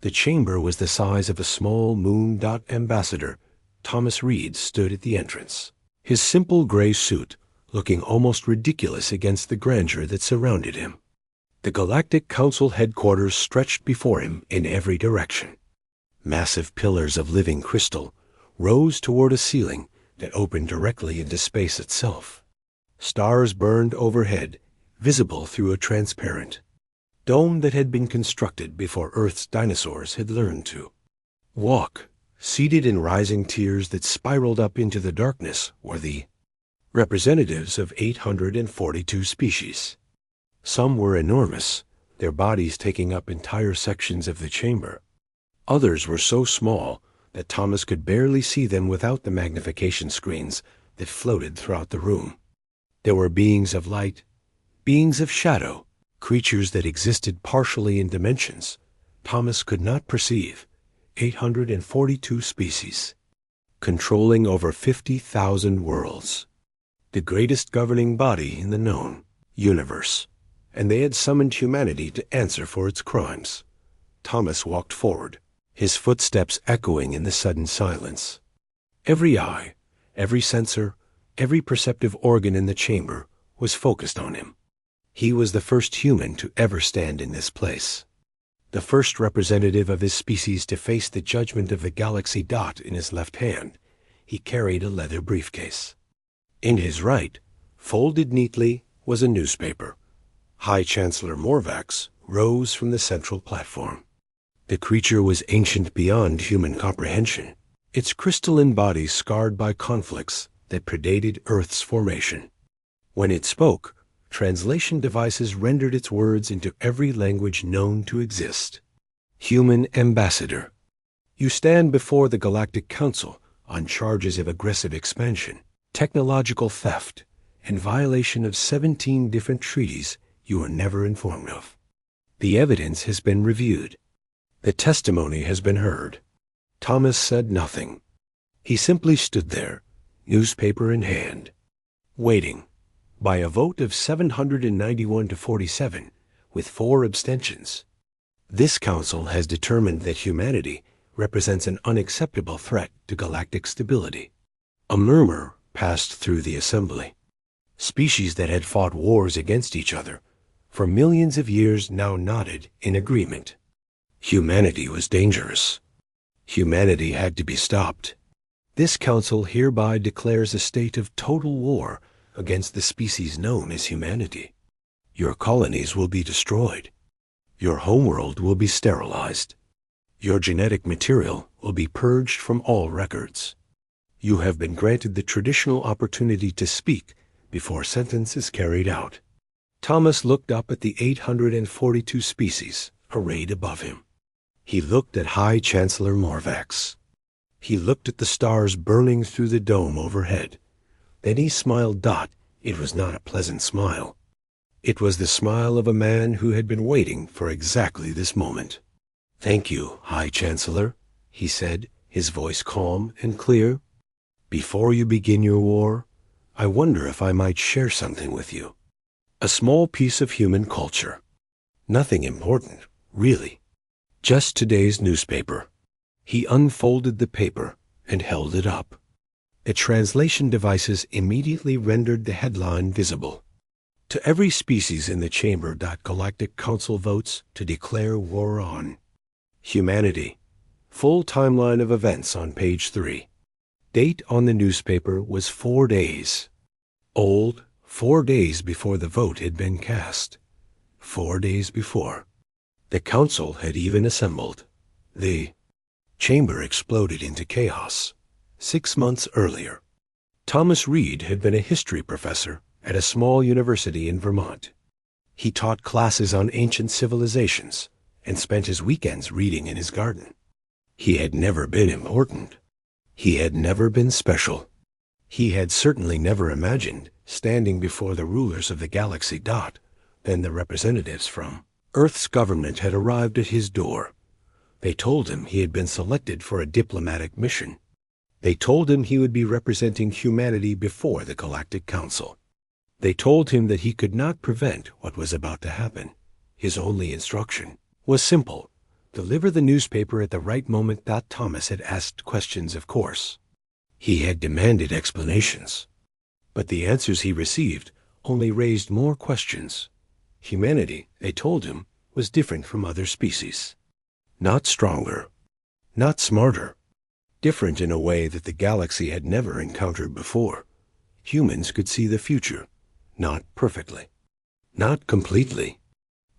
The chamber was the size of a small moon. Ambassador Thomas Reed stood at the entrance, his simple gray suit looking almost ridiculous against the grandeur that surrounded him. The Galactic Council headquarters stretched before him in every direction. Massive pillars of living crystal rose toward a ceiling that opened directly into space itself. Stars burned overhead, visible through a transparent dome that had been constructed before Earth's dinosaurs had learned to walk. Seated in rising tiers that spiraled up into the darkness were the representatives of 842 species. Some were enormous, their bodies taking up entire sections of the chamber. Others were so small that Thomas could barely see them without the magnification screens that floated throughout the room. There were beings of light, beings of shadow, creatures that existed partially in dimensions Thomas could not perceive. 842 species, controlling over 50,000 worlds, the greatest governing body in the known universe, and they had summoned humanity to answer for its crimes. Thomas walked forward, his footsteps echoing in the sudden silence. Every eye, every sensor, every perceptive organ in the chamber was focused on him. He was the first human to ever stand in this place, the first representative of his species to face the judgment of the galaxy. In his left hand, he carried a leather briefcase. In his right, folded neatly, was a newspaper. High Chancellor Morvax rose from the central platform. The creature was ancient beyond human comprehension, its crystalline body scarred by conflicts that predated Earth's formation. When it spoke, translation devices rendered its words into every language known to exist. Human Ambassador, you stand before the Galactic Council on charges of aggressive expansion, technological theft, and violation of 17 different treaties you were never informed of. The evidence has been reviewed. The testimony has been heard. Thomas said nothing. He simply stood there, newspaper in hand, waiting. By a vote of 791 to 47, with 4 abstentions, this council has determined that humanity represents an unacceptable threat to galactic stability. A murmur passed through the assembly. Species that had fought wars against each other for millions of years now nodded in agreement. Humanity was dangerous. Humanity had to be stopped. This council hereby declares a state of total war against the species known as humanity. Your colonies will be destroyed. Your homeworld will be sterilized. Your genetic material will be purged from all records. You have been granted the traditional opportunity to speak before sentence is carried out. Thomas looked up at the 842 species arrayed above him. He looked at High Chancellor Morvax. He looked at the stars burning through the dome overhead. Then he smiled. It was not a pleasant smile. It was the smile of a man who had been waiting for exactly this moment. Thank you, High Chancellor, he said, his voice calm and clear. Before you begin your war, I wonder if I might share something with you. A small piece of human culture. Nothing important, really. Just today's newspaper. He unfolded the paper and held it up. The translation devices immediately rendered the headline visible. To every species in the chamber. Galactic Council votes to declare war on humanity. Full timeline of events on page 3. Date on the newspaper was 4 days. Old, 4 days before the vote had been cast. 4 days before. The council had even assembled. The chamber exploded into chaos. 6 months earlier. Thomas Reed had been a history professor at a small university in Vermont. He taught classes on ancient civilizations and spent his weekends reading in his garden. He had never been important. He had never been special. He had certainly never imagined standing before the rulers of the galaxy. Then the representatives from Earth's government had arrived at his door. They told him he had been selected for a diplomatic mission. They told him he would be representing humanity before the Galactic Council. They told him that he could not prevent what was about to happen. His only instruction was simple, Deliver the newspaper at the right moment. Thomas had asked questions, of course. He had demanded explanations. But the answers he received only raised more questions. Humanity, they told him, was different from other species. Not stronger, not smarter, different in a way that the galaxy had never encountered before. Humans could see the future, not perfectly, not completely,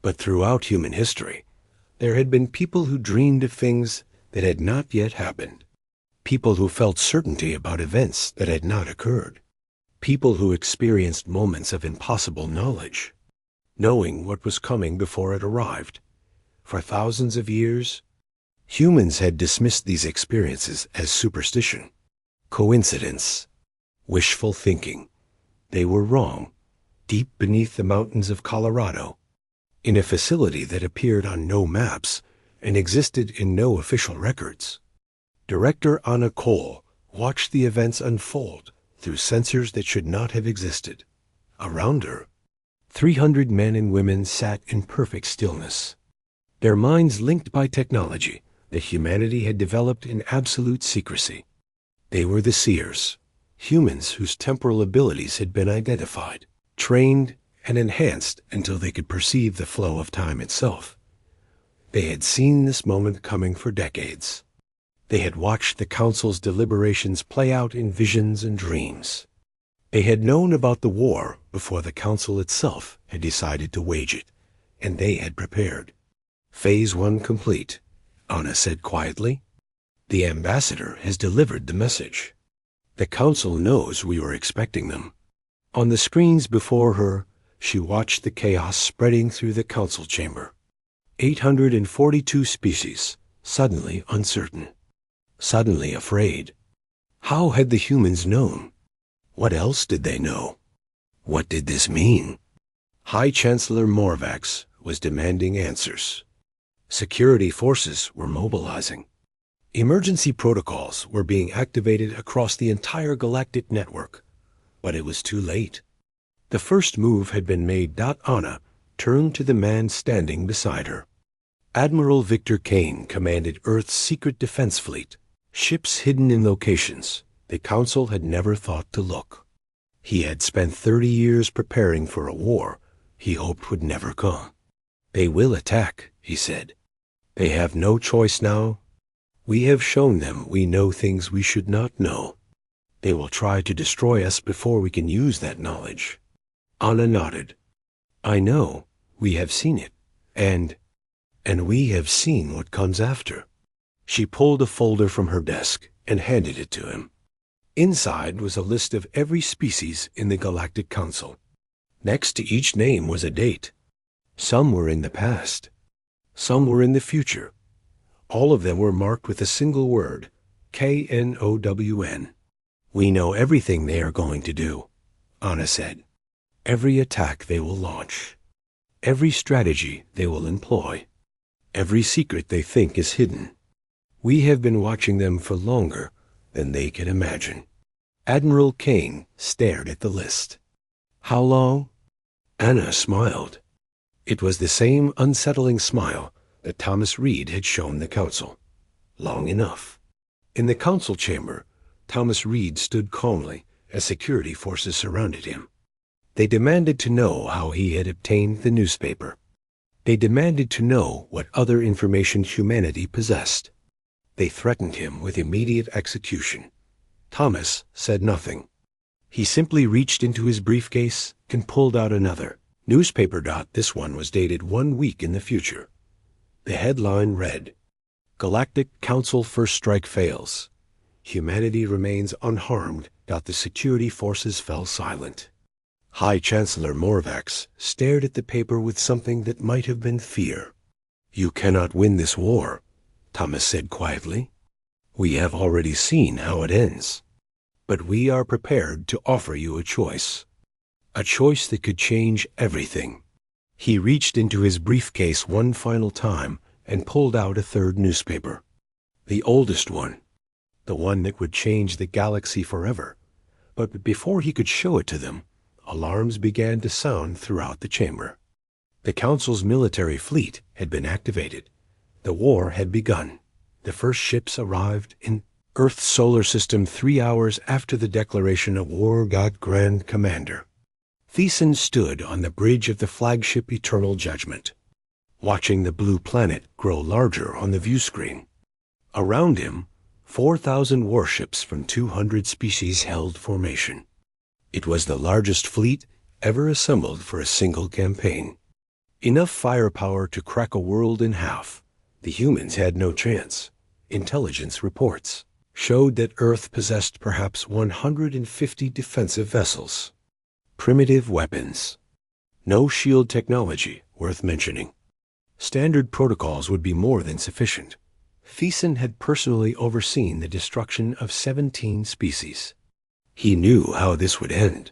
but throughout human history, there had been people who dreamed of things that had not yet happened, people who felt certainty about events that had not occurred, people who experienced moments of impossible knowledge, knowing what was coming before it arrived. For thousands of years, humans had dismissed these experiences as superstition, coincidence, wishful thinking. They were wrong. Deep beneath the mountains of Colorado, in a facility that appeared on no maps and existed in no official records, Director Anna Cole watched the events unfold through sensors that should not have existed. Around her, 300 men and women sat in perfect stillness, their minds linked by technology that humanity had developed in absolute secrecy. They were the seers, humans whose temporal abilities had been identified, trained, and enhanced until they could perceive the flow of time itself. They had seen this moment coming for decades. They had watched the Council's deliberations play out in visions and dreams. They had known about the war before the Council itself had decided to wage it, and they had prepared. Phase 1 complete, Anna said quietly. The ambassador has delivered the message. The Council knows we were expecting them. On the screens before her, she watched the chaos spreading through the Council chamber. 842 species, suddenly uncertain, suddenly afraid. How had the humans known? What else did they know? What did this mean? High Chancellor Morvax was demanding answers. Security forces were mobilizing. Emergency protocols were being activated across the entire galactic network. But it was too late. The first move had been made. Anna turned to the man standing beside her. Admiral Victor Kane commanded Earth's secret defense fleet, ships hidden in locations the Council had never thought to look. He had spent 30 years preparing for a war he hoped would never come. They will attack, he said. They have no choice now. We have shown them we know things we should not know. They will try to destroy us before we can use that knowledge. Anna nodded. I know. We have seen it. And we have seen what comes after. She pulled a folder from her desk and handed it to him. Inside was a list of every species in the Galactic Council. Next to each name was a date. Some were in the past. Some were in the future. All of them were marked with a single word, KNOWN. We know everything they are going to do, Anna said. Every attack they will launch. Every strategy they will employ. Every secret they think is hidden. We have been watching them for longer than they can imagine. Admiral Kane stared at the list. How long? Anna smiled. It was the same unsettling smile that Thomas Reed had shown the Council. Long enough. In the Council chamber, Thomas Reed stood calmly as security forces surrounded him. They demanded to know how he had obtained the newspaper. They demanded to know what other information humanity possessed. They threatened him with immediate execution. Thomas said nothing. He simply reached into his briefcase and pulled out another newspaper. This one was dated 1 week in the future. The headline read, Galactic Council First Strike Fails. Humanity remains unharmed. The security forces fell silent. High Chancellor Morvax stared at the paper with something that might have been fear. You cannot win this war, Thomas said quietly. We have already seen how it ends. But we are prepared to offer you a choice that could change everything. He reached into his briefcase one final time and pulled out a third newspaper. The oldest one. The one that would change the galaxy forever. But before he could show it to them, alarms began to sound throughout the chamber. The Council's military fleet had been activated. The war had begun. The first ships arrived in Earth's solar system 3 hours after the declaration of war. Grand Commander Thiessen stood on the bridge of the flagship Eternal Judgment, watching the blue planet grow larger on the view screen. Around him, 4,000 warships from 200 species held formation. It was the largest fleet ever assembled for a single campaign. Enough firepower to crack a world in half. The humans had no chance. Intelligence reports showed that Earth possessed perhaps 150 defensive vessels. Primitive weapons. No shield technology worth mentioning. Standard protocols would be more than sufficient. Thiessen had personally overseen the destruction of 17 species. He knew how this would end.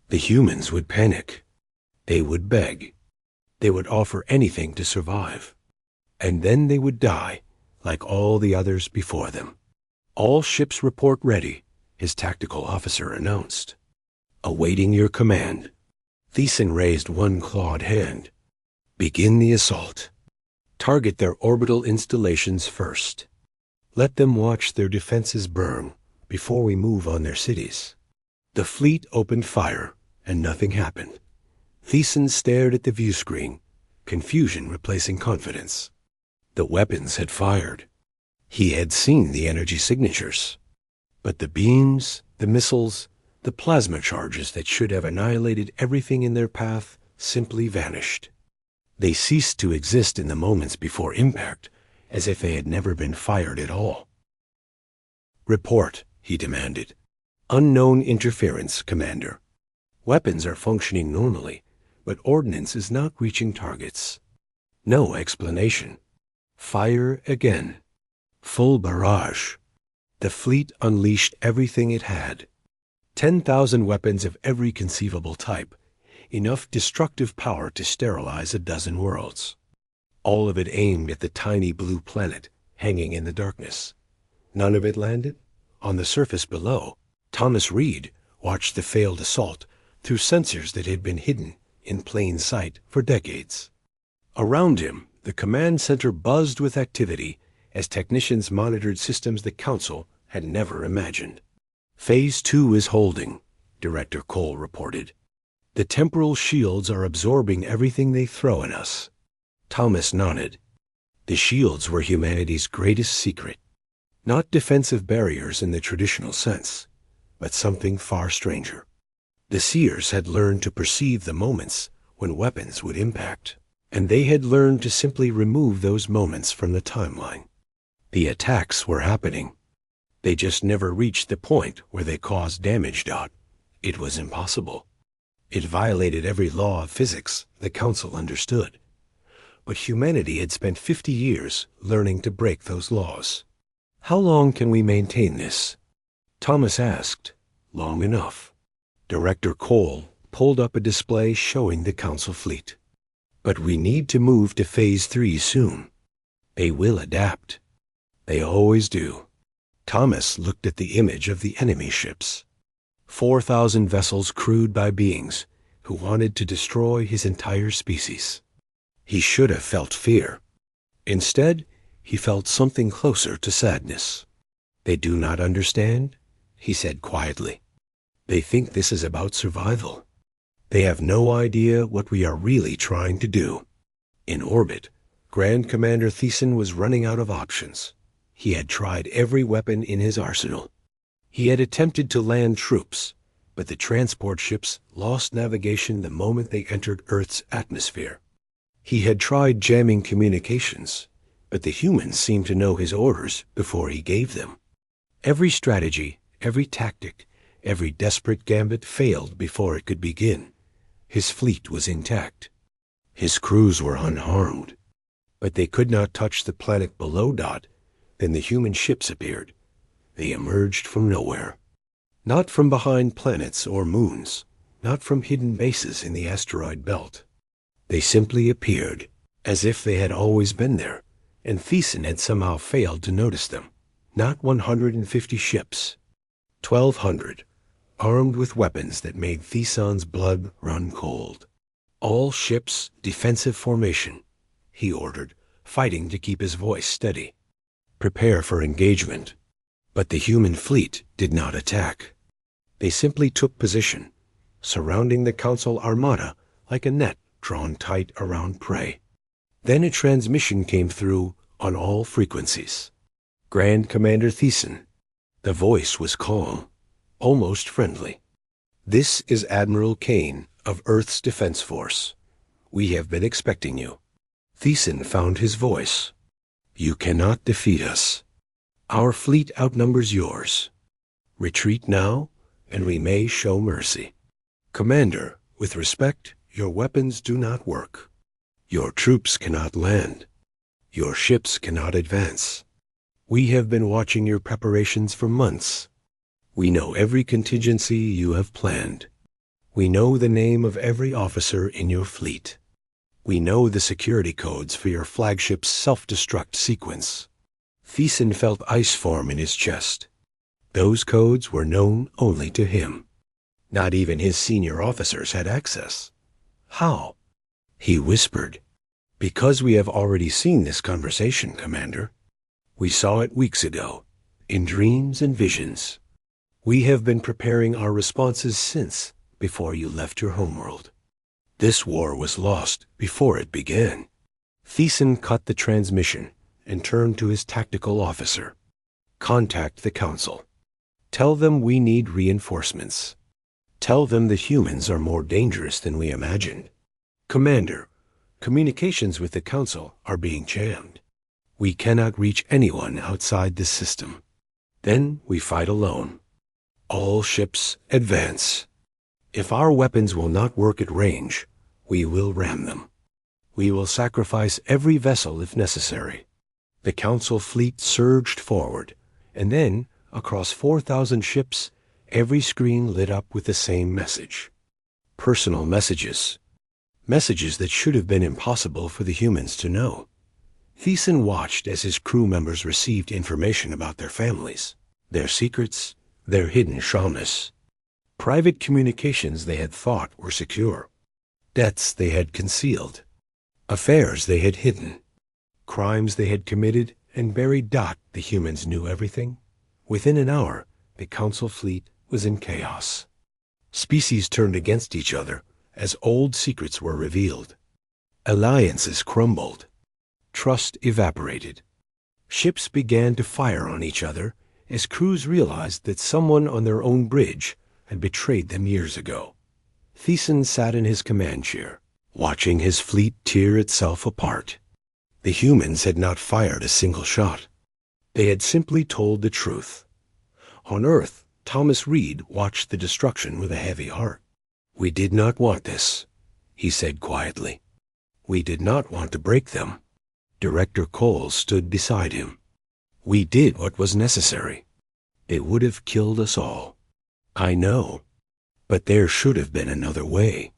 The humans would panic. They would beg. They would offer anything to survive. And then they would die, like all the others before them. "All ships report ready," his tactical officer announced. "Awaiting your command." Thiessen raised one clawed hand. "Begin the assault. Target their orbital installations first. Let them watch their defenses burn before we move on their cities." The fleet opened fire, and nothing happened. Thiessen stared at the view screen, confusion replacing confidence. The weapons had fired. He had seen the energy signatures. But the beams, the missiles, the plasma charges that should have annihilated everything in their path simply vanished. They ceased to exist in the moments before impact, as if they had never been fired at all. "Report," he demanded. "Unknown interference, Commander. Weapons are functioning normally, but ordnance is not reaching targets. No explanation. Fire again. Full barrage." The fleet unleashed everything it had. 10,000 weapons of every conceivable type, enough destructive power to sterilize a dozen worlds. All of it aimed at the tiny blue planet hanging in the darkness. None of it landed. On the surface below, Thomas Reed watched the failed assault through sensors that had been hidden in plain sight for decades. Around him, the command center buzzed with activity as technicians monitored systems the Council had never imagined. "Phase 2 is holding," Director Cole reported. "The temporal shields are absorbing everything they throw at us." Thomas nodded. The shields were humanity's greatest secret. Not defensive barriers in the traditional sense, but something far stranger. The Seers had learned to perceive the moments when weapons would impact, and they had learned to simply remove those moments from the timeline. The attacks were happening. They just never reached the point where they caused damage. It was impossible. It violated every law of physics the Council understood. But humanity had spent 50 years learning to break those laws. "How long can we maintain this?" Thomas asked. "Long enough." Director Cole pulled up a display showing the Council fleet. "But we need to move to Phase 3 soon." "They will adapt." "They always do." Thomas looked at the image of the enemy ships. 4,000 vessels crewed by beings who wanted to destroy his entire species. He should have felt fear. Instead, he felt something closer to sadness. "They do not understand," he said quietly. "They think this is about survival. They have no idea what we are really trying to do." In orbit, Grand Commander Thiessen was running out of options. He had tried every weapon in his arsenal. He had attempted to land troops, but the transport ships lost navigation the moment they entered Earth's atmosphere. He had tried jamming communications, but the humans seemed to know his orders before he gave them. Every strategy, every tactic, every desperate gambit failed before it could begin. His fleet was intact. His crews were unharmed. But they could not touch the planet below. Then the human ships appeared. They emerged from nowhere. Not from behind planets or moons, not from hidden bases in the asteroid belt. They simply appeared, as if they had always been there, and Thiessen had somehow failed to notice them. Not 150 ships. 1,200, armed with weapons that made Thiessen's blood run cold. "All ships, defensive formation," he ordered, fighting to keep his voice steady. Prepare for engagement. But the human fleet did not attack. They simply took position, surrounding the Council armada like a net drawn tight around prey. Then a transmission came through on all frequencies. Grand Commander Thiessen. The voice was calm, almost friendly. This is Admiral Kane of Earth's Defense Force. We have been expecting you. Thiessen found his voice. You cannot defeat us. Our fleet outnumbers yours. Retreat now, and we may show mercy. Commander, with respect, your weapons do not work. Your troops cannot land. Your ships cannot advance. We have been watching your preparations for months. We know every contingency you have planned. We know the name of every officer in your fleet. We know the security codes for your flagship's self-destruct sequence. Thiessen felt ice form in his chest. Those codes were known only to him. Not even his senior officers had access. How? He whispered, "Because we have already seen this conversation, Commander. We saw it weeks ago, in dreams and visions. We have been preparing our responses since, before you left your homeworld. This war was lost before it began." Thiessen cut the transmission and turned to his tactical officer. "Contact the Council. Tell them we need reinforcements. Tell them the humans are more dangerous than we imagined. Commander, communications with the Council are being jammed. We cannot reach anyone outside this system. Then we fight alone. All ships advance. If our weapons will not work at range, we will ram them. We will sacrifice every vessel if necessary." The Council fleet surged forward, and then, across 4,000 ships, every screen lit up with the same message. Personal messages. Messages that should have been impossible for the humans to know. Thiessen watched as his crew members received information about their families, their secrets, their hidden shamans. Private communications they had thought were secure. Debts they had concealed. Affairs they had hidden. Crimes they had committed and buried. The humans knew everything. Within an hour, the Council fleet was in chaos. Species turned against each other as old secrets were revealed. Alliances crumbled. Trust evaporated. Ships began to fire on each other as crews realized that someone on their own bridge had betrayed them years ago. Thiessen sat in his command chair, watching his fleet tear itself apart. The humans had not fired a single shot. They had simply told the truth. On Earth, Thomas Reed watched the destruction with a heavy heart. "We did not want this," he said quietly. "We did not want to break them." Director Cole stood beside him. "We did what was necessary. It would have killed us all. I know. But there should have been another way.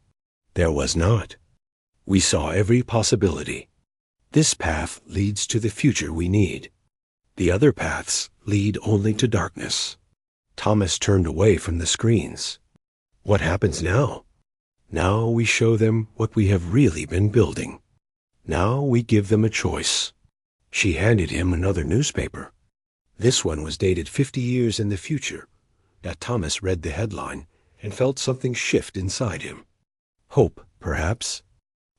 There was not. We saw every possibility. This path leads to the future we need. The other paths lead only to darkness." Thomas turned away from the screens. "What happens now? Now we show them what we have really been building. Now we give them a choice." She handed him another newspaper. This one was dated 50 years in the future. Thomas read the headline and felt something shift inside him. Hope, perhaps.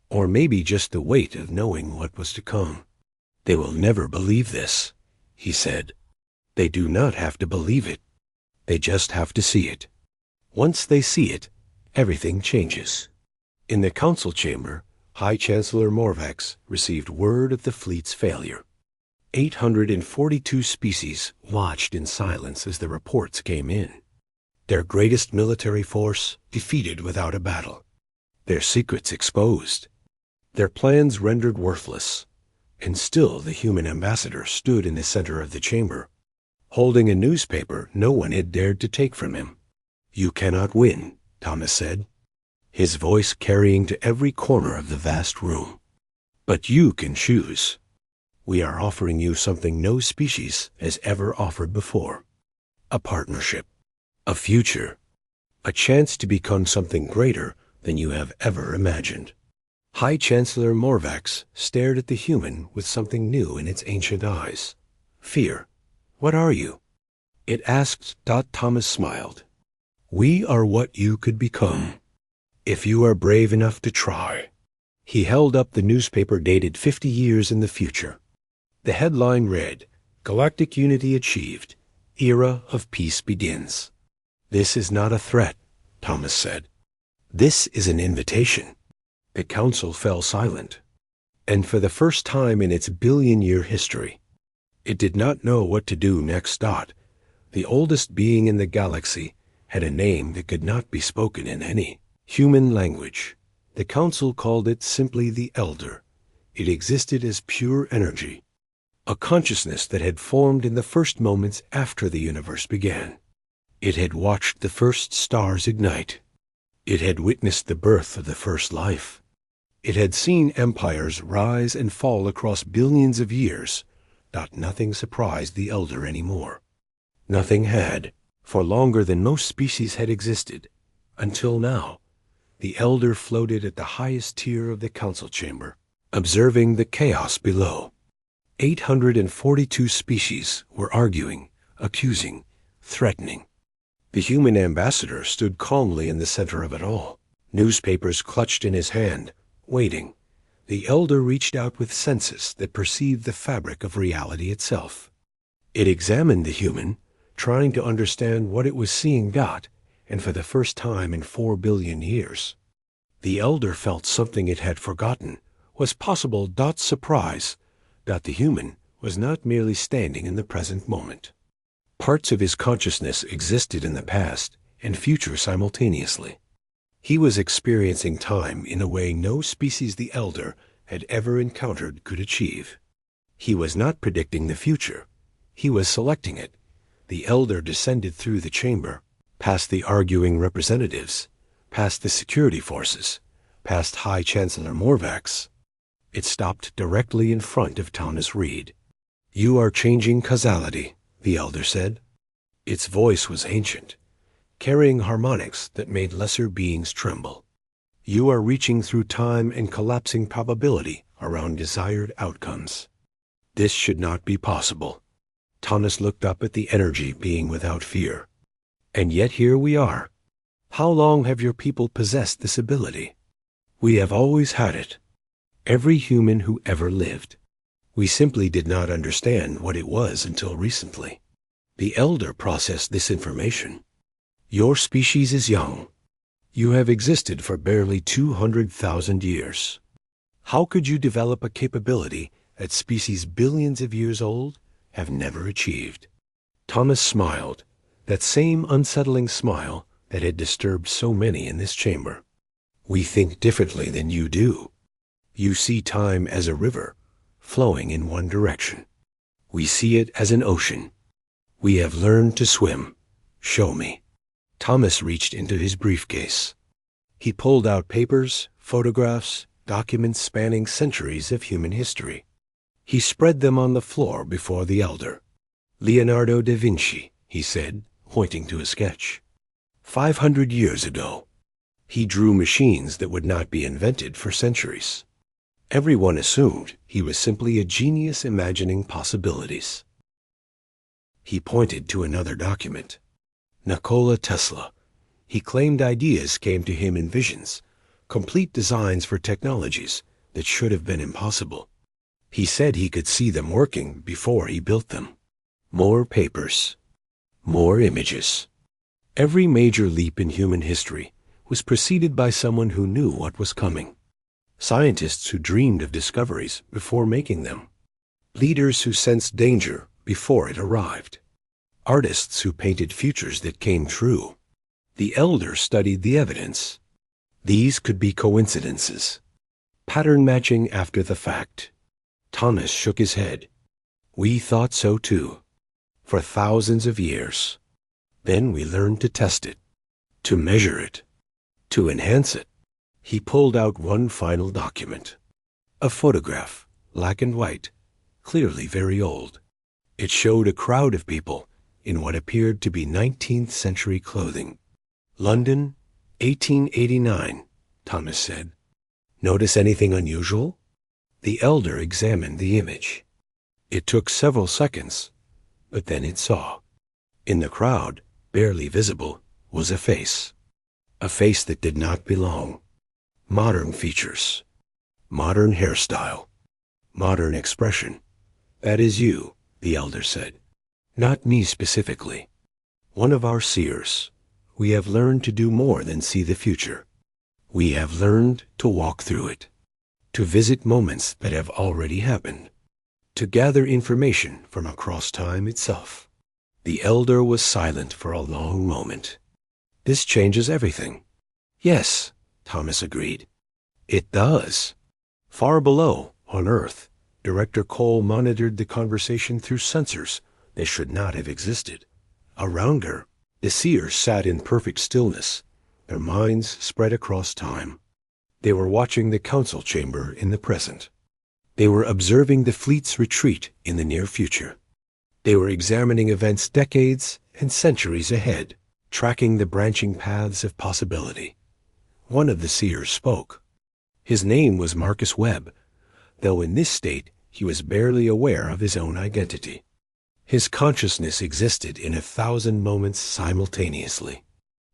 Or maybe just the weight of knowing what was to come. "They will never believe this," he said. "They do not have to believe it. They just have to see it. Once they see it, everything changes." In the Council chamber, High Chancellor Morvax received word of the fleet's failure. 842 species watched in silence as the reports came in. Their greatest military force defeated without a battle. Their secrets exposed. Their plans rendered worthless. And still the human ambassador stood in the center of the chamber, holding a newspaper no one had dared to take from him. "You cannot win," Thomas said, his voice carrying to every corner of the vast room. "But you can choose. We are offering you something no species has ever offered before. A partnership. A future. A chance to become something greater than you have ever imagined." High Chancellor Morvax stared at the human with something new in its ancient eyes. Fear. What are you? It asked. Thomas smiled. We are what you could become, if you are brave enough to try. He held up the newspaper dated 50 years in the future. The headline read, Galactic Unity Achieved. Era of Peace Begins. This is not a threat, Thomas said. This is an invitation. The council fell silent. And for the first time in its billion-year history, it did not know what to do next. The oldest being in the galaxy had a name that could not be spoken in any human language. The council called it simply the Elder. It existed as pure energy, a consciousness that had formed in the first moments after the universe began. It had watched the first stars ignite. It had witnessed the birth of the first life. It had seen empires rise and fall across billions of years. Nothing surprised the Elder anymore. Nothing had, for longer than most species had existed, until now. The Elder floated at the highest tier of the council chamber, observing the chaos below. 842 species were arguing, accusing, threatening. The human ambassador stood calmly in the center of it all, newspapers clutched in his hand, waiting. The Elder reached out with senses that perceived the fabric of reality itself. It examined the human, trying to understand what it was seeing. And for the first time in 4 billion years, the Elder felt something it had forgotten was possible. Surprise. The human was not merely standing in the present moment. Parts of his consciousness existed in the past and future simultaneously. He was experiencing time in a way no species the Elder had ever encountered could achieve. He was not predicting the future. He was selecting it. The Elder descended through the chamber, past the arguing representatives, past the security forces, past High Chancellor Morvax. It stopped directly in front of Thomas Reed. You are changing causality, the Elder said. Its voice was ancient, carrying harmonics that made lesser beings tremble. You are reaching through time and collapsing probability around desired outcomes. This should not be possible. Thomas looked up at the energy being without fear. And yet here we are. How long have your people possessed this ability? We have always had it. Every human who ever lived. We simply did not understand what it was until recently. The Elder processed this information. Your species is young. You have existed for barely 200,000 years. How could you develop a capability that species billions of years old have never achieved? Thomas smiled, that same unsettling smile that had disturbed so many in this chamber. We think differently than you do. You see time as a river, flowing in one direction. We see it as an ocean. We have learned to swim. Show me. Thomas reached into his briefcase. He pulled out papers, photographs, documents spanning centuries of human history. He spread them on the floor before the Elder. Leonardo da Vinci, he said, pointing to a sketch. 500 years ago, he drew machines that would not be invented for centuries. Everyone assumed he was simply a genius imagining possibilities. He pointed to another document. Nikola Tesla. He claimed ideas came to him in visions, complete designs for technologies that should have been impossible. He said he could see them working before he built them. More papers. More images. Every major leap in human history was preceded by someone who knew what was coming. Scientists who dreamed of discoveries before making them. Leaders who sensed danger before it arrived. Artists who painted futures that came true. The Elder studied the evidence. These could be coincidences. Pattern matching after the fact. Thomas shook his head. We thought so too. For thousands of years. Then we learned to test it. To measure it. To enhance it. He pulled out one final document. A photograph, black and white, clearly very old. It showed a crowd of people in what appeared to be 19th century clothing. London, 1889, Thomas said. Notice anything unusual? The elder examined the image. It took several seconds, but then it saw. In the crowd, barely visible, was a face. A face that did not belong. Modern features. Modern hairstyle. Modern expression. That is you, the elder said. Not me specifically. One of our seers. We have learned to do more than see the future. We have learned to walk through it. To visit moments that have already happened. To gather information from across time itself. The elder was silent for a long moment. This changes everything. Yes, Thomas agreed. It does. Far below, on Earth, Director Cole monitored the conversation through sensors that should not have existed. Around her, the seers sat in perfect stillness, their minds spread across time. They were watching the council chamber in the present. They were observing the fleet's retreat in the near future. They were examining events decades and centuries ahead, tracking the branching paths of possibility. One of the seers spoke. His name was Marcus Webb, though in this state he was barely aware of his own identity. His consciousness existed in 1,000 moments simultaneously.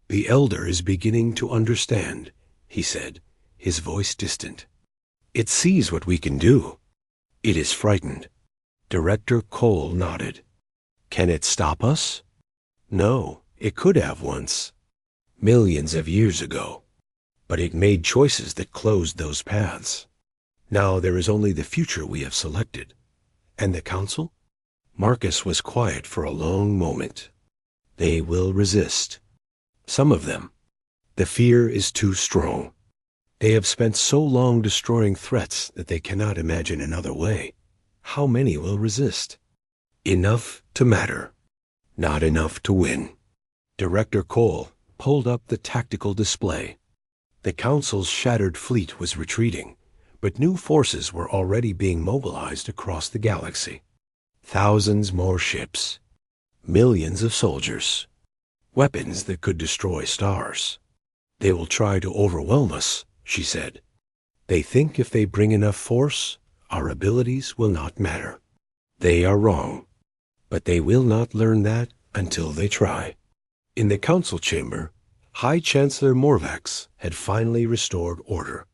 The elder is beginning to understand, he said, his voice distant. It sees what we can do. It is frightened. Director Cole nodded. Can it stop us? No, it could have once. Millions of years ago. But it made choices that closed those paths. Now there is only the future we have selected. And the council? Marcus was quiet for a long moment. They will resist. Some of them. The fear is too strong. They have spent so long destroying threats that they cannot imagine another way. How many will resist? Enough to matter. Not enough to win. Director Cole pulled up the tactical display. The Council's shattered fleet was retreating, but new forces were already being mobilized across the galaxy. Thousands more ships. Millions of soldiers. Weapons that could destroy stars. They will try to overwhelm us, she said. They think if they bring enough force, our abilities will not matter. They are wrong, but they will not learn that until they try. In the council chamber, High Chancellor Morvax had finally restored order.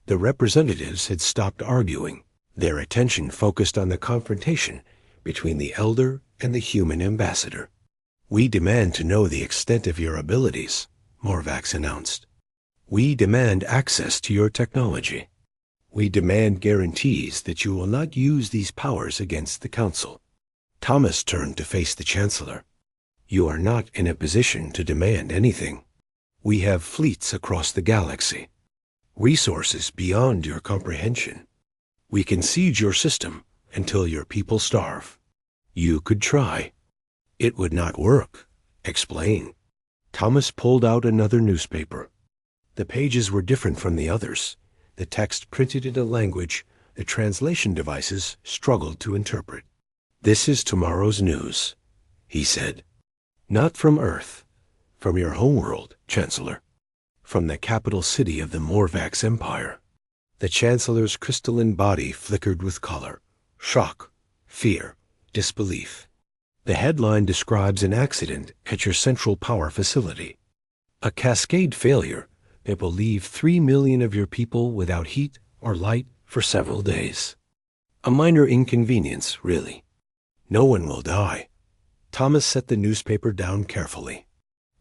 The representatives had stopped arguing, their attention focused on the confrontation between the elder and the human ambassador. We demand to know the extent of your abilities, Morvax announced. We demand access to your technology. We demand guarantees that you will not use these powers against the Council. Thomas turned to face the Chancellor. You are not in a position to demand anything. We have fleets across the galaxy. Resources beyond your comprehension. We can siege your system until your people starve. You could try. It would not work. Explain. Thomas pulled out another newspaper. The pages were different from the others, the text printed in a language the translation devices struggled to interpret. This is tomorrow's news, he said. Not from Earth, from your homeworld, Chancellor. From the capital city of the Morvax Empire. The Chancellor's crystalline body flickered with color, shock, fear, disbelief. The headline describes an accident at your central power facility. A cascade failure that will leave 3 million of your people without heat or light for several days. A minor inconvenience, really. No one will die. Thomas set the newspaper down carefully.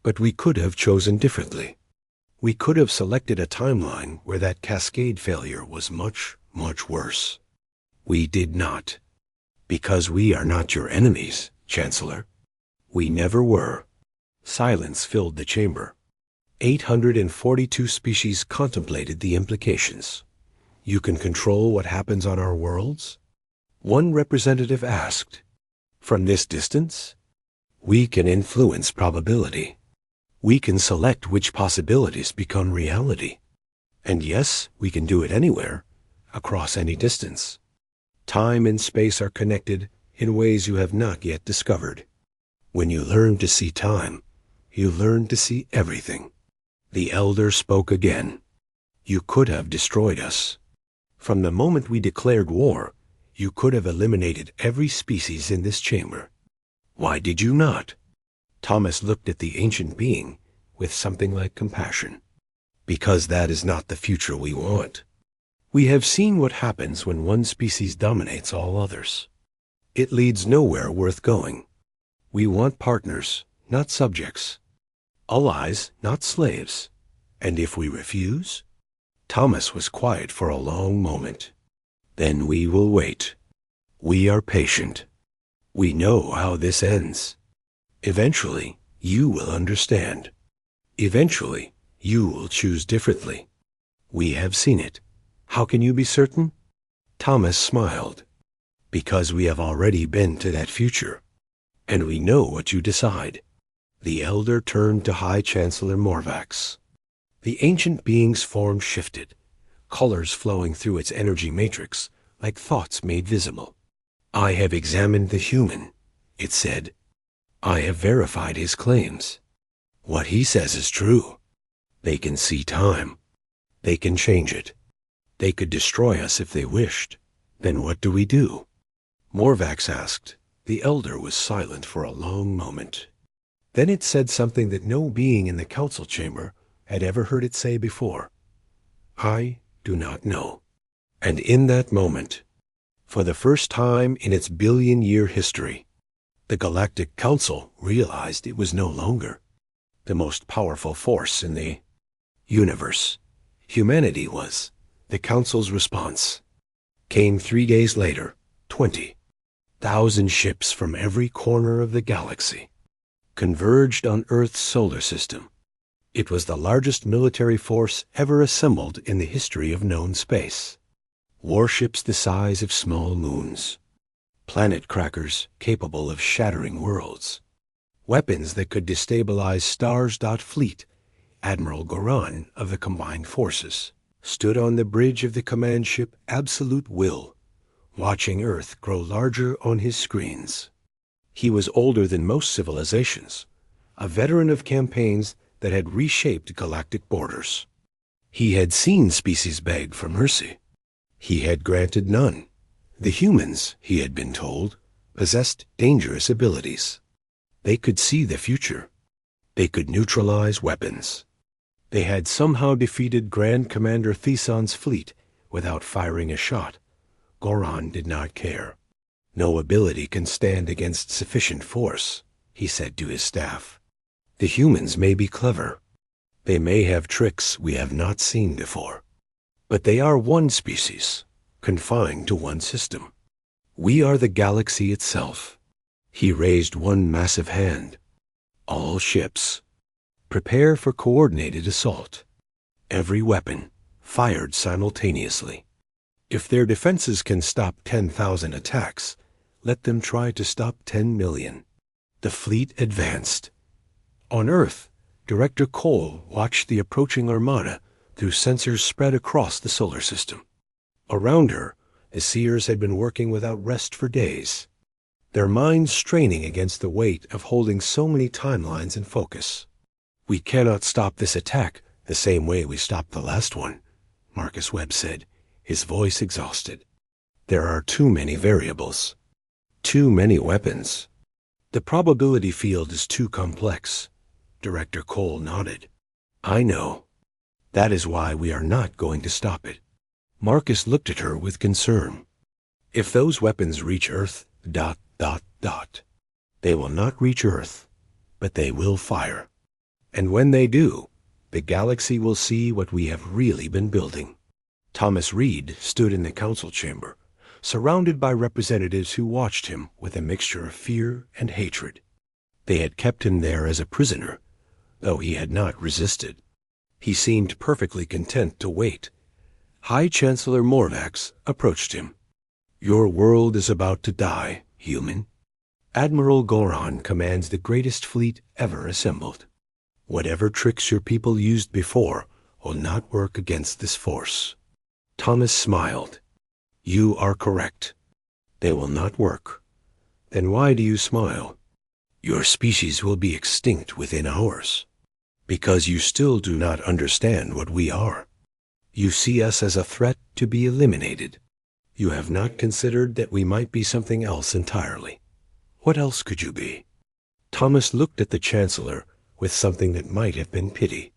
But we could have chosen differently. We could have selected a timeline where that cascade failure was much, much worse. We did not. Because we are not your enemies, Chancellor. We never were. Silence filled the chamber. 842 species contemplated the implications. You can control what happens on our worlds? One representative asked. From this distance? We can influence probability. We can select which possibilities become reality. And yes, we can do it anywhere, across any distance. Time and space are connected in ways you have not yet discovered. When you learn to see time, you learn to see everything. The elder spoke again. You could have destroyed us. From the moment we declared war, you could have eliminated every species in this chamber. Why did you not? Thomas looked at the ancient being with something like compassion. Because that is not the future we want. We have seen what happens when one species dominates all others. It leads nowhere worth going. We want partners, not subjects. Allies, not slaves. And if we refuse? Thomas was quiet for a long moment. Then we will wait. We are patient. We know how this ends. Eventually, you will understand. Eventually, you will choose differently. We have seen it. How can you be certain? Thomas smiled. Because we have already been to that future. And we know what you decide. The elder turned to High Chancellor Morvax. The ancient being's form shifted, colors flowing through its energy matrix like thoughts made visible. I have examined the human, it said. I have verified his claims. What he says is true. They can see time. They can change it. They could destroy us if they wished. Then what do we do? Morvax asked. The elder was silent for a long moment. Then it said something that no being in the council chamber had ever heard it say before. I do not know. And in that moment, for the first time in its billion-year history, the Galactic Council realized it was no longer the most powerful force in the universe. Humanity was. The Council's response came 3 days later, 20,000 ships from every corner of the galaxy converged on Earth's solar system. It was the largest military force ever assembled in the history of known space. Warships the size of small moons. Planet crackers capable of shattering worlds. Weapons that could destabilize stars. Fleet, Admiral Goran of the combined forces, stood on the bridge of the command ship Absolute Will, watching Earth grow larger on his screens. He was older than most civilizations, a veteran of campaigns that had reshaped galactic borders. He had seen species beg for mercy. He had granted none. The humans, he had been told, possessed dangerous abilities. They could see the future. They could neutralize weapons. They had somehow defeated Grand Commander Theson's fleet without firing a shot. Goran did not care. No ability can stand against sufficient force, he said to his staff. The humans may be clever. They may have tricks we have not seen before. But they are one species, confined to one system. We are the galaxy itself. He raised one massive hand. All ships, prepare for coordinated assault. Every weapon, fired simultaneously. If their defenses can stop 10,000 attacks, let them try to stop 10 million. The fleet advanced. On Earth, Director Cole watched the approaching armada through sensors spread across the solar system. Around her, the seers had been working without rest for days, their minds straining against the weight of holding so many timelines in focus. We cannot stop this attack the same way we stopped the last one, Marcus Webb said, his voice exhausted. There are too many variables. Too many weapons. The probability field is too complex. Director Cole nodded. I know. That is why we are not going to stop it. Marcus looked at her with concern. If those weapons reach Earth, they will not reach Earth, but they will fire. And when they do, the galaxy will see what we have really been building. Thomas Reed stood in the council chamber, surrounded by representatives who watched him with a mixture of fear and hatred. They had kept him there as a prisoner, though he had not resisted. He seemed perfectly content to wait. High Chancellor Morvax approached him. Your world is about to die, human. Admiral Goran commands the greatest fleet ever assembled. Whatever tricks your people used before will not work against this force. Thomas smiled. You are correct. They will not work. Then why do you smile? Your species will be extinct within hours. Because you still do not understand what we are. You see us as a threat to be eliminated. You have not considered that we might be something else entirely. What else could you be? Thomas looked at the Chancellor with something that might have been pity.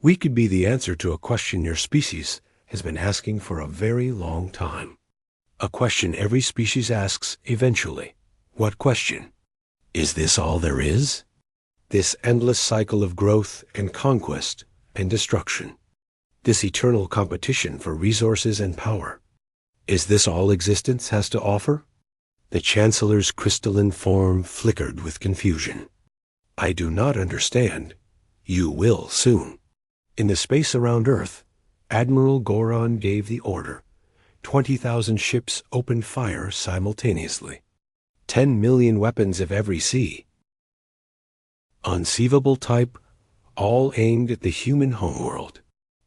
We could be the answer to a question your species has been asking for a very long time. A question every species asks eventually. What question? Is this all there is? This endless cycle of growth and conquest and destruction. This eternal competition for resources and power. Is this all existence has to offer? The Chancellor's crystalline form flickered with confusion. I do not understand. You will soon. In the space around Earth, Admiral Goron gave the order. 20,000 ships opened fire simultaneously. 10 million weapons of every sea. Unseeable type, all aimed at the human homeworld.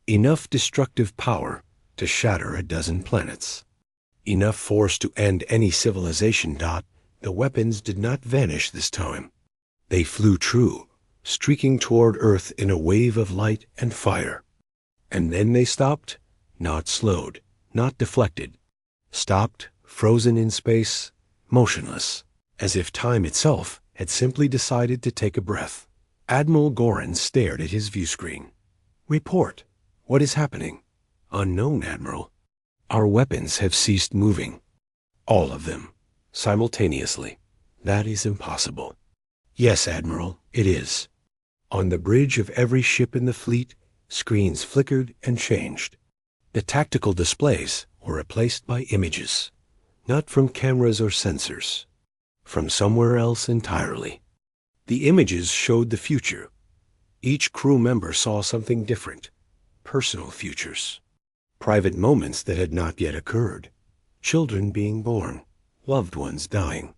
Enough destructive power to shatter a dozen planets. Enough force to end any civilization. The weapons did not vanish this time. They flew true, streaking toward Earth in a wave of light and fire. And then they stopped, not slowed, not deflected. Stopped, frozen in space, motionless, as if time itself had simply decided to take a breath. Admiral Goron stared at his viewscreen. Report. What is happening? Unknown, Admiral. Our weapons have ceased moving. All of them. Simultaneously. That is impossible. Yes, Admiral, it is. On the bridge of every ship in the fleet, screens flickered and changed. The tactical displays were replaced by images. Not from cameras or sensors. From somewhere else entirely. The images showed the future. Each crew member saw something different. Personal futures. Private moments that had not yet occurred. Children being born. Loved ones dying.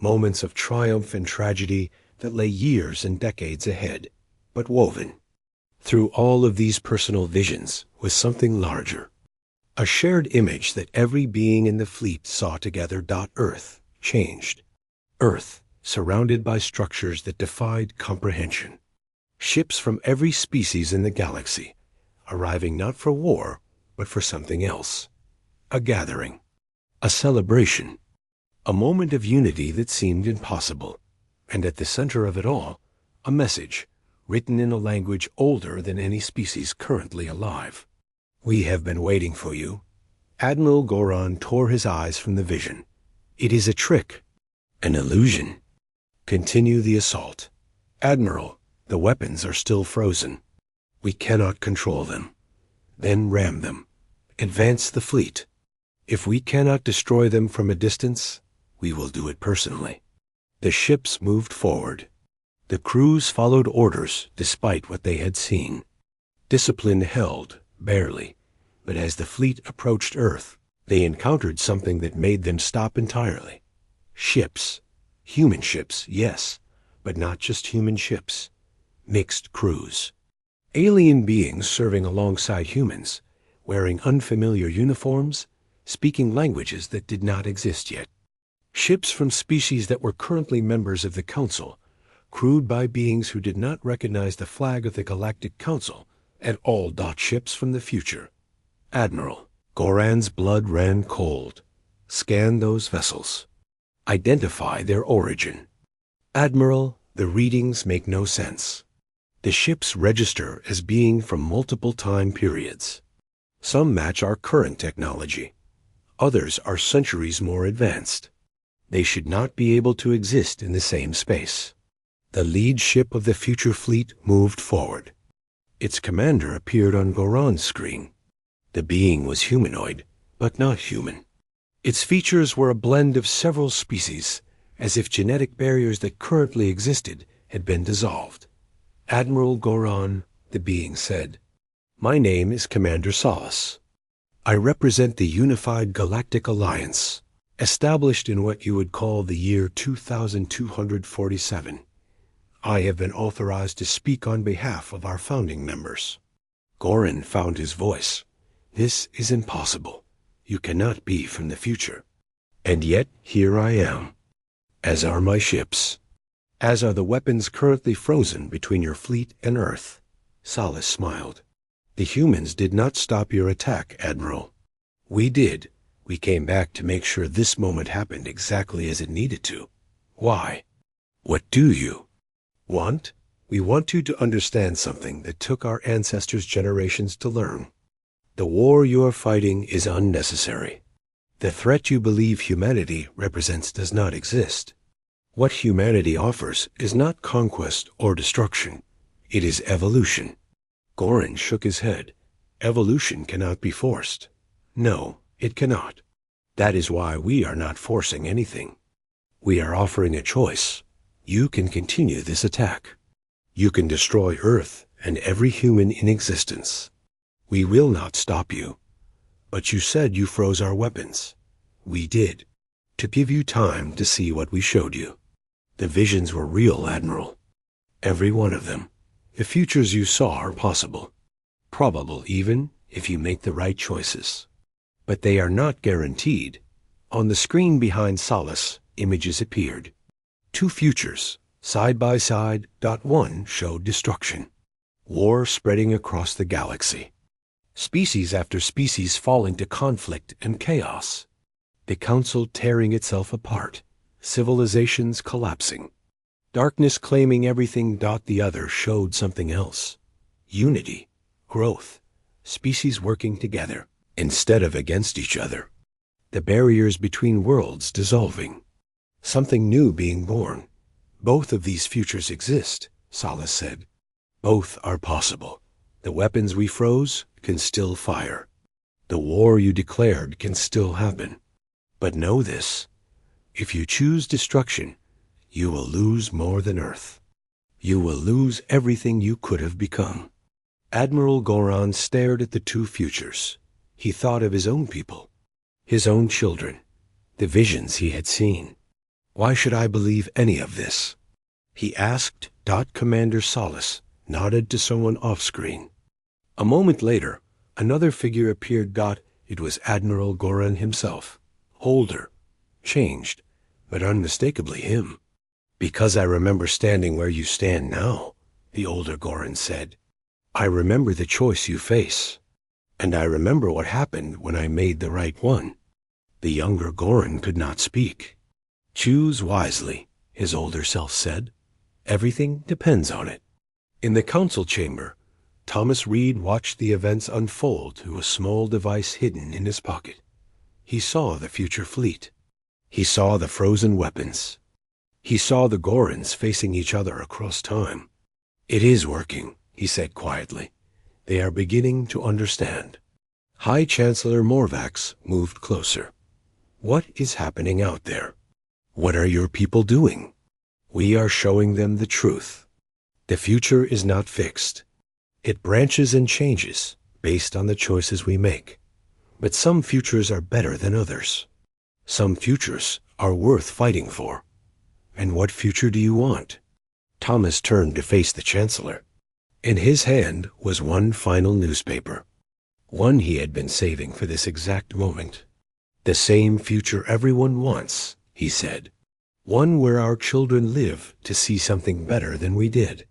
Moments of triumph and tragedy that lay years and decades ahead, but woven. Through all of these personal visions was something larger. A shared image that every being in the fleet saw together. Earth changed. Earth surrounded by structures that defied comprehension. Ships from every species in the galaxy, arriving not for war, but for something else. A gathering. A celebration. A moment of unity that seemed impossible. And at the center of it all, a message, written in a language older than any species currently alive. We have been waiting for you. Admiral Goron tore his eyes from the vision. It is a trick. An illusion. Continue the assault. Admiral, the weapons are still frozen. We cannot control them. Then ram them. Advance the fleet. If we cannot destroy them from a distance, we will do it personally. The ships moved forward. The crews followed orders despite what they had seen. Discipline held, barely, but as the fleet approached Earth, they encountered something that made them stop entirely. Ships. Human ships, yes, but not just human ships. Mixed crews. Alien beings serving alongside humans, wearing unfamiliar uniforms, speaking languages that did not exist yet. Ships from species that were currently members of the Council, crewed by beings who did not recognize the flag of the Galactic Council, and all ships from the future. Admiral, Goron's blood ran cold. Scan those vessels. Identify their origin. Admiral, the readings make no sense. The ships register as being from multiple time periods. Some match our current technology. Others are centuries more advanced. They should not be able to exist in the same space. The lead ship of the future fleet moved forward. Its commander appeared on Goron's screen. The being was humanoid, but not human. Its features were a blend of several species, as if genetic barriers that currently existed had been dissolved. Admiral Goron, the being said, "My name is Commander Solace. I represent the Unified Galactic Alliance, established in what you would call the year 2247. I have been authorized to speak on behalf of our founding members." Goron found his voice. "This is impossible. You cannot be from the future. And yet here I am. As are my ships. As are the weapons currently frozen between your fleet and Earth." Solace smiled. The humans did not stop your attack, Admiral. We did. We came back to make sure this moment happened exactly as it needed to. Why? What do you want? We want you to understand something that took our ancestors generations to learn. The war you are fighting is unnecessary. The threat you believe humanity represents does not exist. What humanity offers is not conquest or destruction. It is evolution. Goran shook his head. Evolution cannot be forced. No, it cannot. That is why we are not forcing anything. We are offering a choice. You can continue this attack. You can destroy Earth and every human in existence. We will not stop you. But you said you froze our weapons. We did. To give you time to see what we showed you. The visions were real, Admiral. Every one of them. The futures you saw are possible. Probable even if you make the right choices. But they are not guaranteed. On the screen behind Solace, images appeared. Two futures, side by side. One showed destruction. War spreading across the galaxy. Species after species falling to conflict and chaos. The Council tearing itself apart. Civilizations collapsing. Darkness claiming everything. The other showed something else. Unity, growth, species working together instead of against each other. The barriers between worlds dissolving. Something new being born. Both of these futures exist, Solace said. Both are possible. The weapons we froze can still fire. The war you declared can still happen. But know this. If you choose destruction, you will lose more than Earth. You will lose everything you could have become. Admiral Goran stared at the two futures. He thought of his own people, his own children, the visions he had seen. Why should I believe any of this? He asked. Commander Solace nodded to someone off-screen. A moment later, another figure appeared. It was Admiral Goran himself. Older, changed, but unmistakably him. Because I remember standing where you stand now, the older Goran said. I remember the choice you face. And I remember what happened when I made the right one. The younger Goran could not speak. Choose wisely, his older self said. Everything depends on it. In the council chamber, Thomas Reed watched the events unfold through a small device hidden in his pocket. He saw the future fleet. He saw the frozen weapons. He saw the Gorans facing each other across time. It is working, he said quietly. They are beginning to understand. High Chancellor Morvax moved closer. What is happening out there? What are your people doing? We are showing them the truth. The future is not fixed. It branches and changes based on the choices we make. But some futures are better than others. Some futures are worth fighting for. And what future do you want? Thomas turned to face the Chancellor. In his hand was one final newspaper. One he had been saving for this exact moment. The same future everyone wants, he said. One where our children live to see something better than we did.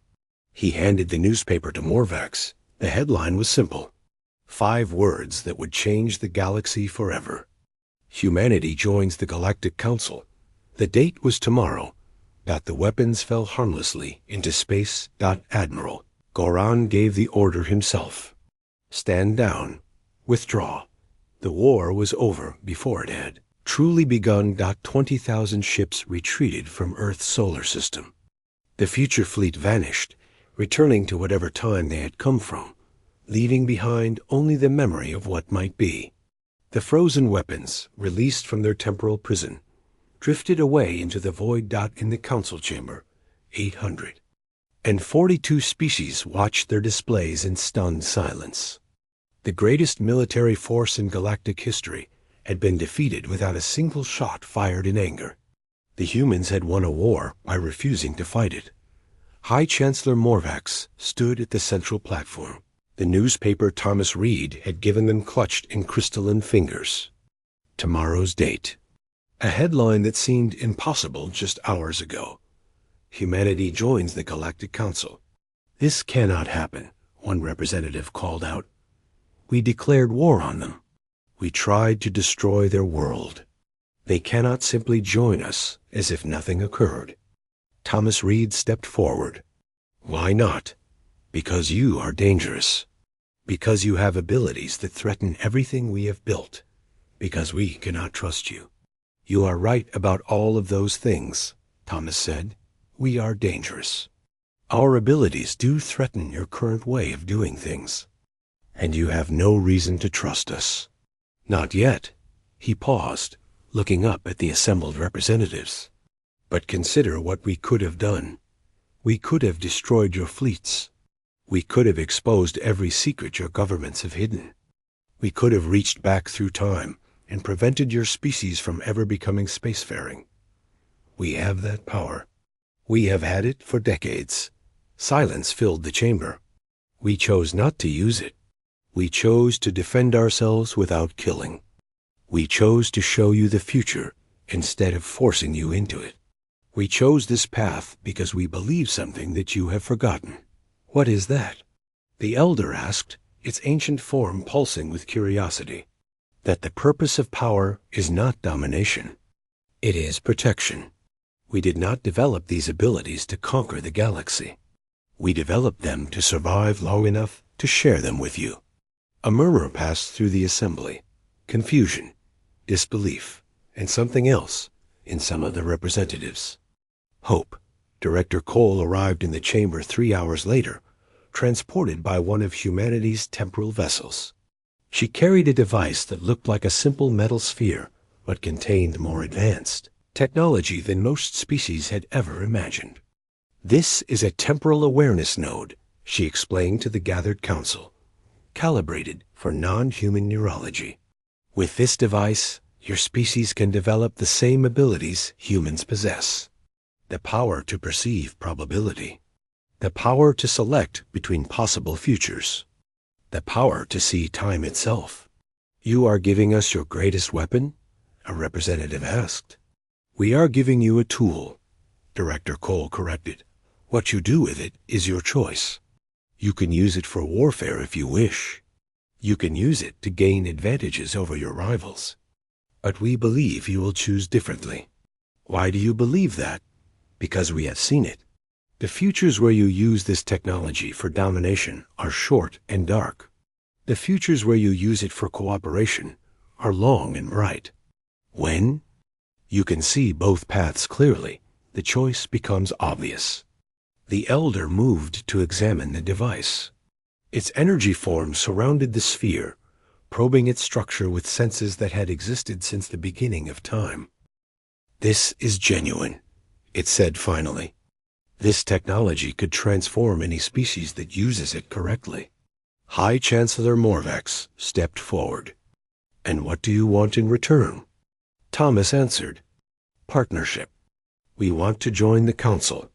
He handed the newspaper to Morvax. The headline was simple. 5 words that would change the galaxy forever. Humanity joins the Galactic Council. The date was tomorrow. The weapons fell harmlessly into space. Admiral Goran gave the order himself. Stand down. Withdraw. The war was over before it had truly begun. 20,000 ships retreated from Earth's solar system. The future fleet vanished, returning to whatever time they had come from, leaving behind only the memory of what might be. The frozen weapons, released from their temporal prison, drifted away into the void. In the council chamber, 800. And 42 species watched their displays in stunned silence. The greatest military force in galactic history had been defeated without a single shot fired in anger. The humans had won a war by refusing to fight it. High Chancellor Morvax stood at the central platform. The newspaper Thomas Reed had given them clutched in crystalline fingers. Tomorrow's date. A headline that seemed impossible just hours ago. Humanity joins the Galactic Council. This cannot happen, one representative called out. We declared war on them. We tried to destroy their world. They cannot simply join us as if nothing occurred. Thomas Reed stepped forward. Why not? Because you are dangerous. Because you have abilities that threaten everything we have built. Because we cannot trust you. You are right about all of those things, Thomas said. We are dangerous. Our abilities do threaten your current way of doing things. And you have no reason to trust us. Not yet. He paused, looking up at the assembled representatives. But consider what we could have done. We could have destroyed your fleets. We could have exposed every secret your governments have hidden. We could have reached back through time and prevented your species from ever becoming spacefaring. We have that power. We have had it for decades. Silence filled the chamber. We chose not to use it. We chose to defend ourselves without killing. We chose to show you the future instead of forcing you into it. We chose this path because we believe something that you have forgotten. What is that? The elder asked, its ancient form pulsing with curiosity. That the purpose of power is not domination. It is protection. We did not develop these abilities to conquer the galaxy. We developed them to survive long enough to share them with you. A murmur passed through the assembly. Confusion, disbelief, and something else in some of the representatives. Hope. Director Cole arrived in the chamber 3 hours later, transported by one of humanity's temporal vessels. She carried a device that looked like a simple metal sphere, but contained more advanced technology than most species had ever imagined. This is a temporal awareness node, she explained to the gathered council, calibrated for non-human neurology. With this device, your species can develop the same abilities humans possess. The power to perceive probability. The power to select between possible futures. The power to see time itself. You are giving us your greatest weapon? A representative asked. We are giving you a tool, Director Cole corrected. What you do with it is your choice. You can use it for warfare if you wish. You can use it to gain advantages over your rivals. But we believe you will choose differently. Why do you believe that? Because we have seen it. The futures where you use this technology for domination are short and dark. The futures where you use it for cooperation are long and bright. When you can see both paths clearly, the choice becomes obvious. The elder moved to examine the device. Its energy form surrounded the sphere, probing its structure with senses that had existed since the beginning of time. This is genuine, it said finally. This technology could transform any species that uses it correctly. High Chancellor Morvax stepped forward. And what do you want in return? Thomas answered, partnership. We want to join the council.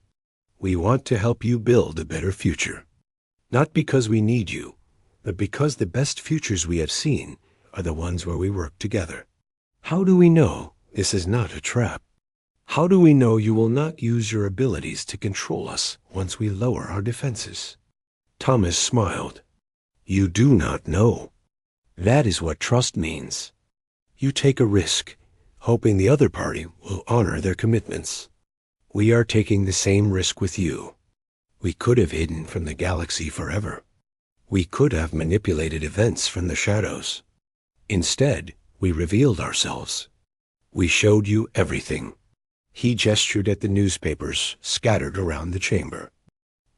We want to help you build a better future. Not because we need you, but because the best futures we have seen are the ones where we work together. How do we know this is not a trap? How do we know you will not use your abilities to control us once we lower our defenses? Thomas smiled. You do not know. That is what trust means. You take a risk, hoping the other party will honor their commitments. We are taking the same risk with you. We could have hidden from the galaxy forever. We could have manipulated events from the shadows. Instead, we revealed ourselves. We showed you everything. He gestured at the newspapers scattered around the chamber.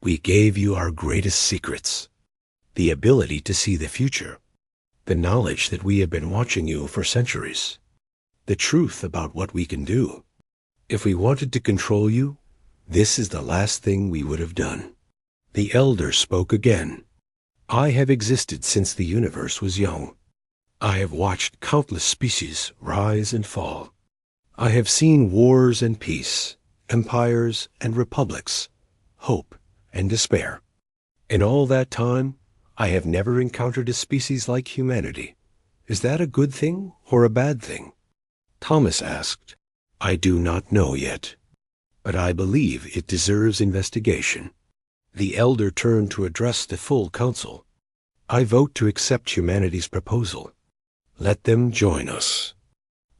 We gave you our greatest secrets. The ability to see the future. The knowledge that we have been watching you for centuries. The truth about what we can do. If we wanted to control you, this is the last thing we would have done. The elder spoke again. I have existed since the universe was young. I have watched countless species rise and fall. I have seen wars and peace, empires and republics, hope and despair. In all that time, I have never encountered a species like humanity. Is that a good thing or a bad thing? Thomas asked. I do not know yet, but I believe it deserves investigation. The elder turned to address the full council. I vote to accept humanity's proposal. Let them join us.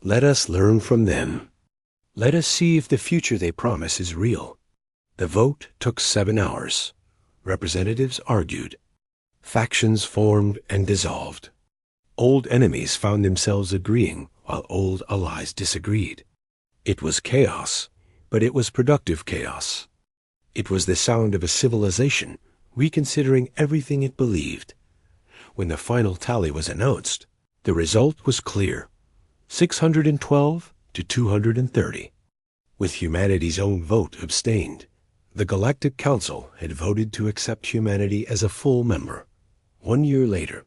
Let us learn from them. Let us see if the future they promise is real. The vote took 7 hours. Representatives argued. Factions formed and dissolved. Old enemies found themselves agreeing while old allies disagreed. It was chaos, but it was productive chaos. It was the sound of a civilization reconsidering everything it believed. When the final tally was announced, the result was clear: 612 to 230. With humanity's own vote abstained, the Galactic Council had voted to accept humanity as a full member. 1 year later,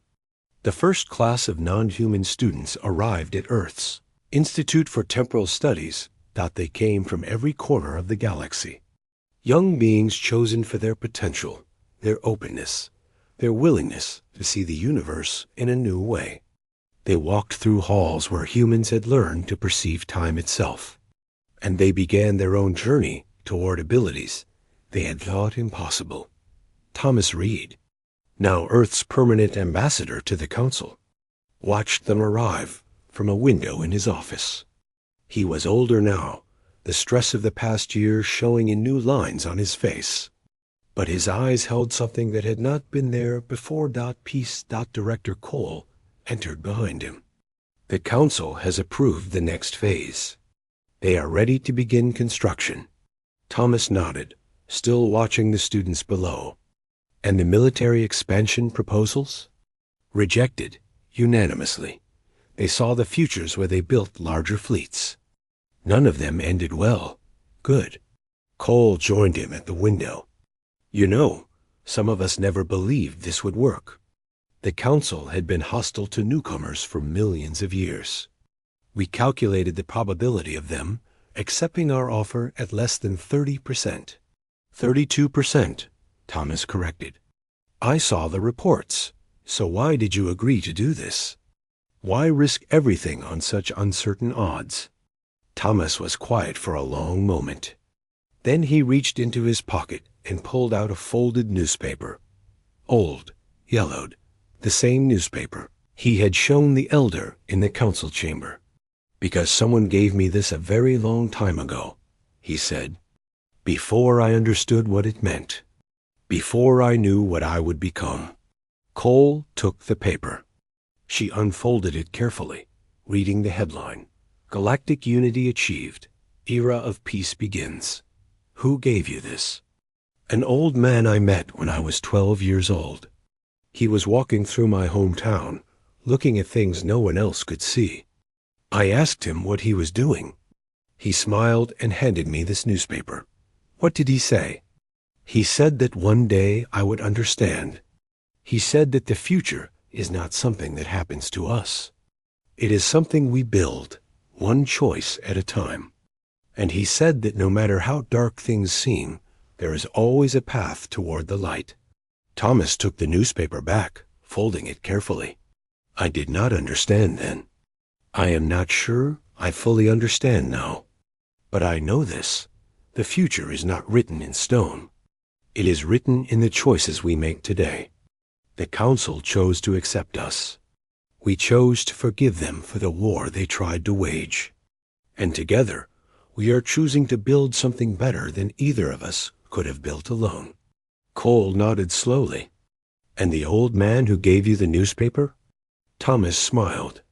the first class of non-human students arrived at Earth's Institute for Temporal Studies. They came from every corner of the galaxy. Young beings chosen for their potential, their openness, their willingness to see the universe in a new way. They walked through halls where humans had learned to perceive time itself, and they began their own journey toward abilities they had thought impossible. Thomas Reed, now Earth's permanent ambassador to the Council, watched them arrive from a window in his office. He was older now, the stress of the past year showing in new lines on his face. But his eyes held something that had not been there before. Peace. Director Cole entered behind him. The Council has approved the next phase. They are ready to begin construction. Thomas nodded, still watching the students below. And the military expansion proposals? Rejected, unanimously. They saw the futures where they built larger fleets. None of them ended well. Good. Cole joined him at the window. You know, some of us never believed this would work. The Council had been hostile to newcomers for millions of years. We calculated the probability of them accepting our offer at less than 30%. 32%, Thomas corrected. I saw the reports, so why did you agree to do this? Why risk everything on such uncertain odds? Thomas was quiet for a long moment. Then he reached into his pocket and pulled out a folded newspaper. Old, yellowed, the same newspaper he had shown the elder in the council chamber. Because someone gave me this a very long time ago, he said, before I understood what it meant, before I knew what I would become. Cole took the paper. She unfolded it carefully, reading the headline, Galactic Unity Achieved. Era of Peace Begins. Who gave you this? An old man I met when I was 12 years old. He was walking through my hometown, looking at things no one else could see. I asked him what he was doing. He smiled and handed me this newspaper. What did he say? He said that one day I would understand. He said that the future is not something that happens to us. It is something we build, one choice at a time. And he said that no matter how dark things seem, there is always a path toward the light. Thomas took the newspaper back, folding it carefully. I did not understand then. I am not sure I fully understand now. But I know this. The future is not written in stone. It is written in the choices we make today. The Council chose to accept us. We chose to forgive them for the war they tried to wage. And together, we are choosing to build something better than either of us could have built alone. Cole nodded slowly. And the old man who gave you the newspaper? Thomas smiled.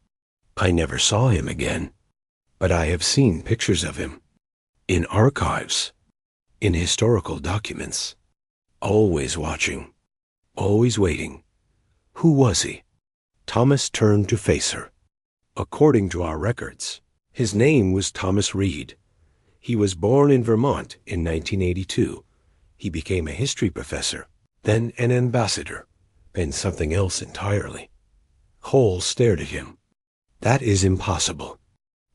I never saw him again, but I have seen pictures of him. In archives, in historical documents. Always watching, always waiting. Who was he? Thomas turned to face her. According to our records, his name was Thomas Reed. He was born in Vermont in 1982. He became a history professor, then an ambassador, then something else entirely. Cole stared at him. That is impossible.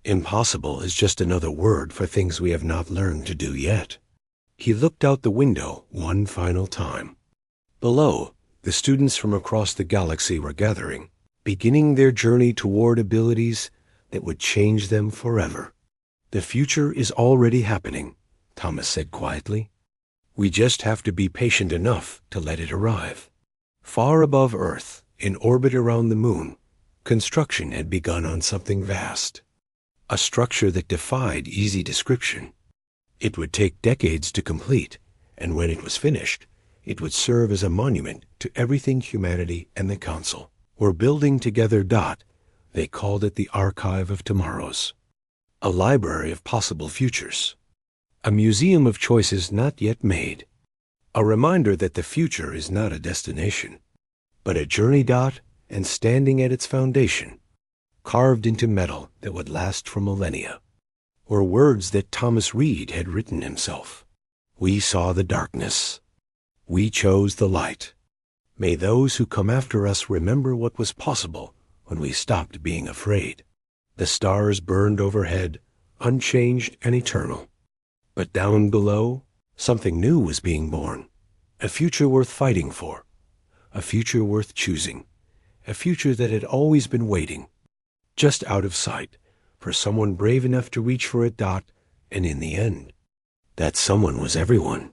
Impossible is just another word for things we have not learned to do yet. He looked out the window one final time. Below, the students from across the galaxy were gathering, beginning their journey toward abilities that would change them forever. The future is already happening, Thomas said quietly. We just have to be patient enough to let it arrive. Far above Earth, In orbit around the moon, construction had begun on something vast, a structure that defied easy description. It would take decades to complete, and when it was finished, it would serve as a monument to everything humanity and the Council were building together. They called it the Archive of Tomorrows, a library of possible futures, a museum of choices not yet made, a reminder that the future is not a destination, but a journey. And standing at its foundation, carved into metal that would last for millennia, were words that Thomas Reed had written himself. We saw the darkness. We chose the light. May those who come after us remember what was possible when we stopped being afraid. The stars burned overhead, unchanged and eternal. But down below, something new was being born, a future worth fighting for, a future worth choosing, a future that had always been waiting, just out of sight, for someone brave enough to reach for it. And in the end, that someone was everyone.